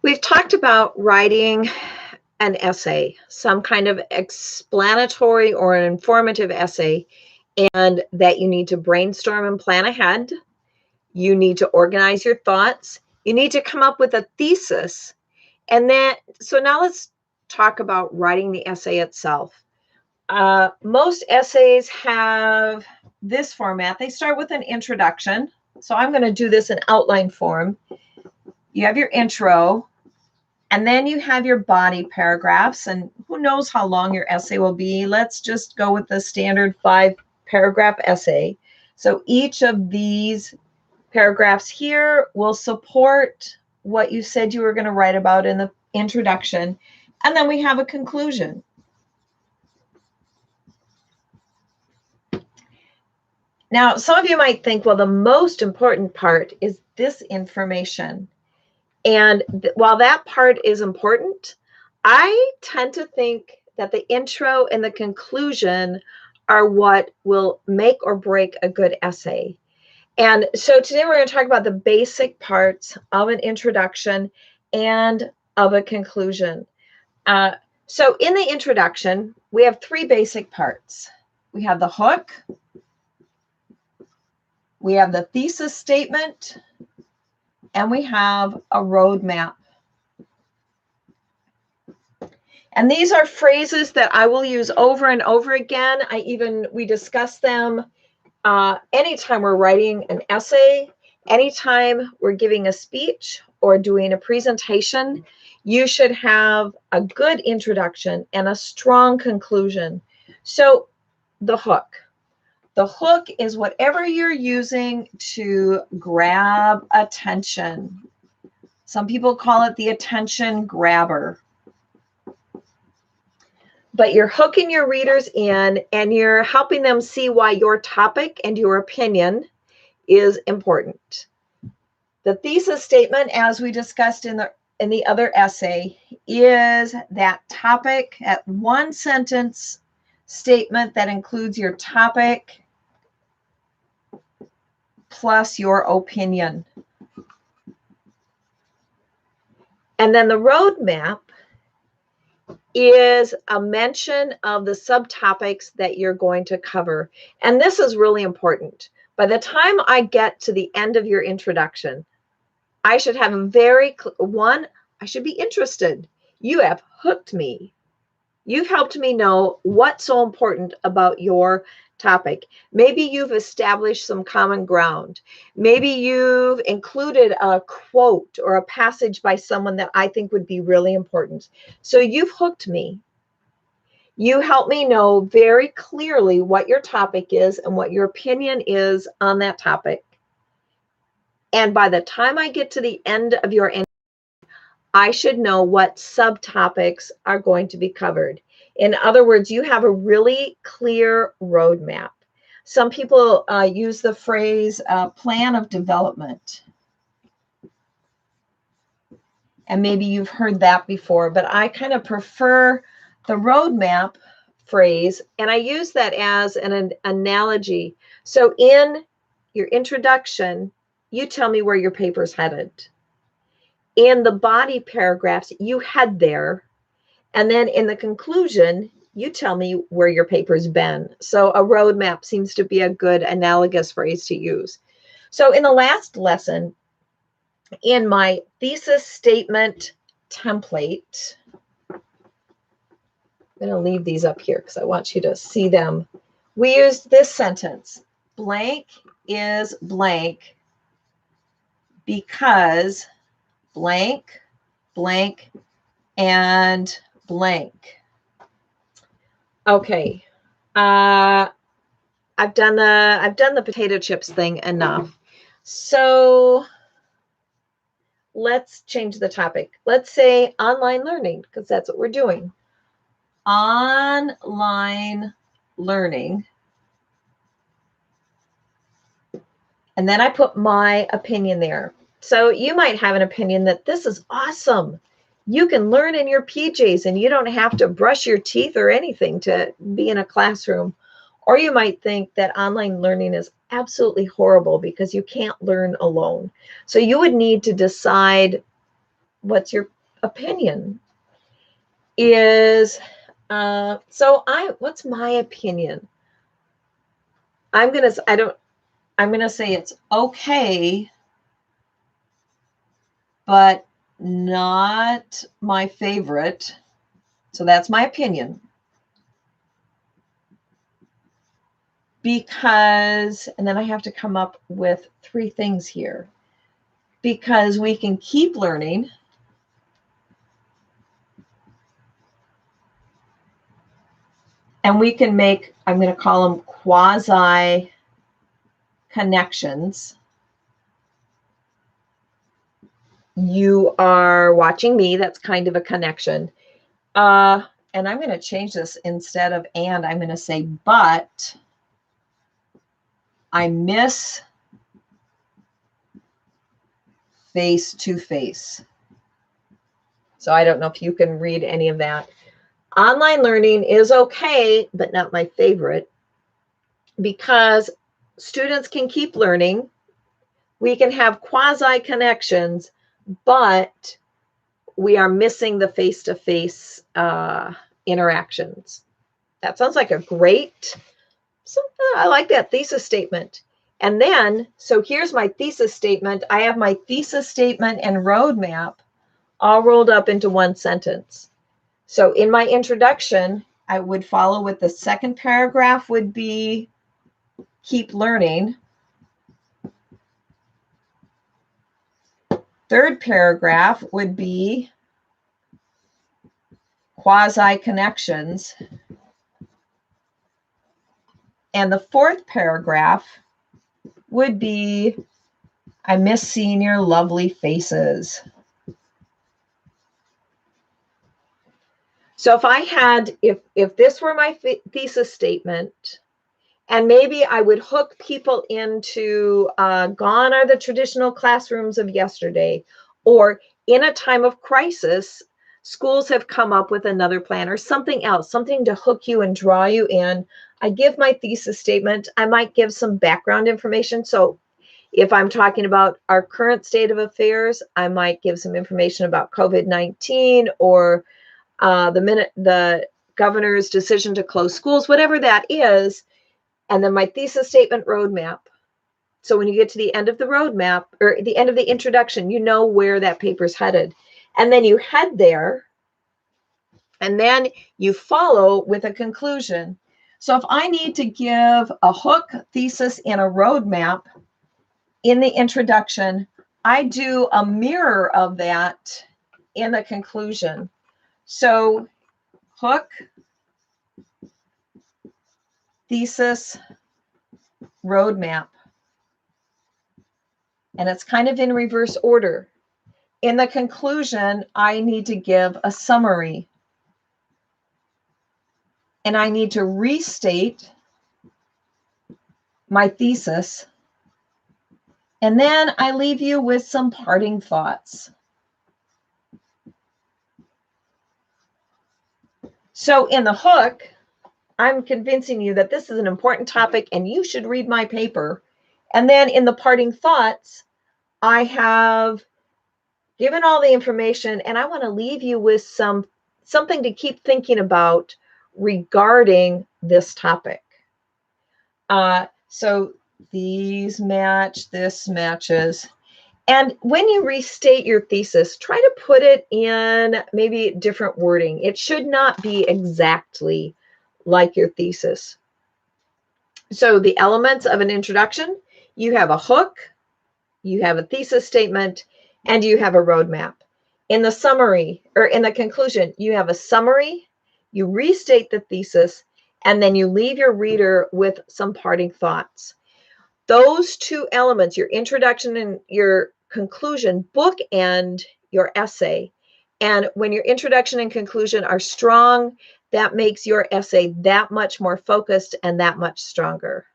We've talked about writing an essay, some kind of explanatory or an informative essay, and that you need to brainstorm and plan ahead. You need to organize your thoughts. You need to come up with a thesis. And then, so now let's talk about writing the essay itself. Most essays have this format. They start with an introduction. So I'm going to do this in outline form. You have your intro, and then you have your body paragraphs, and who knows how long your essay will be. Let's just go with the standard 5-paragraph essay. So each of these paragraphs here will support what you said you were going to write about in the introduction, and then we have a conclusion. Now, some of you might think, well, the most important part is this information. And while that part is important, I tend to think that the intro and the conclusion are what will make or break a good essay. And so today we're going to talk about the basic parts of an introduction and of a conclusion. So in the introduction, we have 3 basic parts. We have the hook, we have the thesis statement, and we have a roadmap. And these are phrases that I will use over and over again. We discuss them anytime we're writing an essay, anytime we're giving a speech or doing a presentation. You should have a good introduction and a strong conclusion. So the hook. The hook is whatever you're using to grab attention. Some people call it the attention grabber. But you're hooking your readers in, and you're helping them see why your topic and your opinion is important. The thesis statement, as we discussed in the other essay, is that topic, that 1-sentence statement that includes your topic plus your opinion. And then the roadmap is a mention of the subtopics that you're going to cover. And this is really important. By the time I get to the end of your introduction, I should have I should be interested. You have hooked me. You've helped me know what's so important about your topic. Maybe you've established some common ground. Maybe you've included a quote or a passage by someone that I think would be really important. So you've hooked me. You help me know very clearly what your topic is and what your opinion is on that topic. And by the time I get to the end of your interview, I should know what subtopics are going to be covered. In other words, you have a really clear roadmap. Some people use the phrase plan of development. And maybe you've heard that before, but I kind of prefer the roadmap phrase, and I use that as an analogy. So in your introduction, you tell me where your paper's headed. In the body paragraphs, you head there. And then in the conclusion, you tell me where your paper's been. So a roadmap seems to be a good analogous phrase to use. So in the last lesson, in my thesis statement template, I'm going to leave these up here because I want you to see them. We used this sentence: blank is blank because blank, blank, and blank. Okay. I've done the potato chips thing enough. So let's change the topic. Let's say online learning, because that's what we're doing. Online learning. And then I put my opinion there. So you might have an opinion that this is awesome. You can learn in your PJs and you don't have to brush your teeth or anything to be in a classroom. Or you might think that online learning is absolutely horrible because you can't learn alone. So you would need to decide what's your opinion is, what's my opinion? I'm going to say it's okay, but not my favorite. So that's my opinion. Because, and then I have to come up with 3 things here. Because we can keep learning. And we can make, I'm going to call them quasi connections. You are watching me. That's kind of a connection. And I'm going to change this instead of and, I'm going to say, but I miss face-to-face. So I don't know if you can read any of that. Online learning is okay, but not my favorite, because students can keep learning. We can have quasi connections, but we are missing the face-to-face interactions. That sounds like a great, I like that thesis statement. And then, so here's my thesis statement. I have my thesis statement and roadmap all rolled up into one sentence. So in my introduction, I would follow with the second paragraph would be keep learning. Third paragraph would be quasi connections. And the fourth paragraph would be, I miss seeing your lovely faces. So if I had, if this were my thesis statement, and maybe I would hook people into gone are the traditional classrooms of yesterday, or in a time of crisis, schools have come up with another plan or something else, something to hook you and draw you in. I give my thesis statement. I might give some background information. So if I'm talking about our current state of affairs, I might give some information about COVID-19 or the governor's decision to close schools, whatever that is. And then my thesis statement roadmap. So when you get to the end of the roadmap or the end of the introduction, you know where that paper's headed. And then you head there, and then you follow with a conclusion. So if I need to give a hook, thesis, and a roadmap in the introduction, I do a mirror of that in the conclusion. So hook, thesis, roadmap. And it's kind of in reverse order. In the conclusion, I need to give a summary. And I need to restate my thesis. And then I leave you with some parting thoughts. So in the hook, I'm convincing you that this is an important topic and you should read my paper. And then in the parting thoughts, I have given all the information and I want to leave you with something to keep thinking about regarding this topic. So these match, this matches. And when you restate your thesis, try to put it in maybe different wording. It should not be exactly like your thesis. So the elements of an introduction, you have a hook, you have a thesis statement, and you have a roadmap. In the summary, or in the conclusion, you have a summary, you restate the thesis, and then you leave your reader with some parting thoughts. Those 2 elements, your introduction and your conclusion, bookend your essay. And when your introduction and conclusion are strong, that makes your essay that much more focused and that much stronger.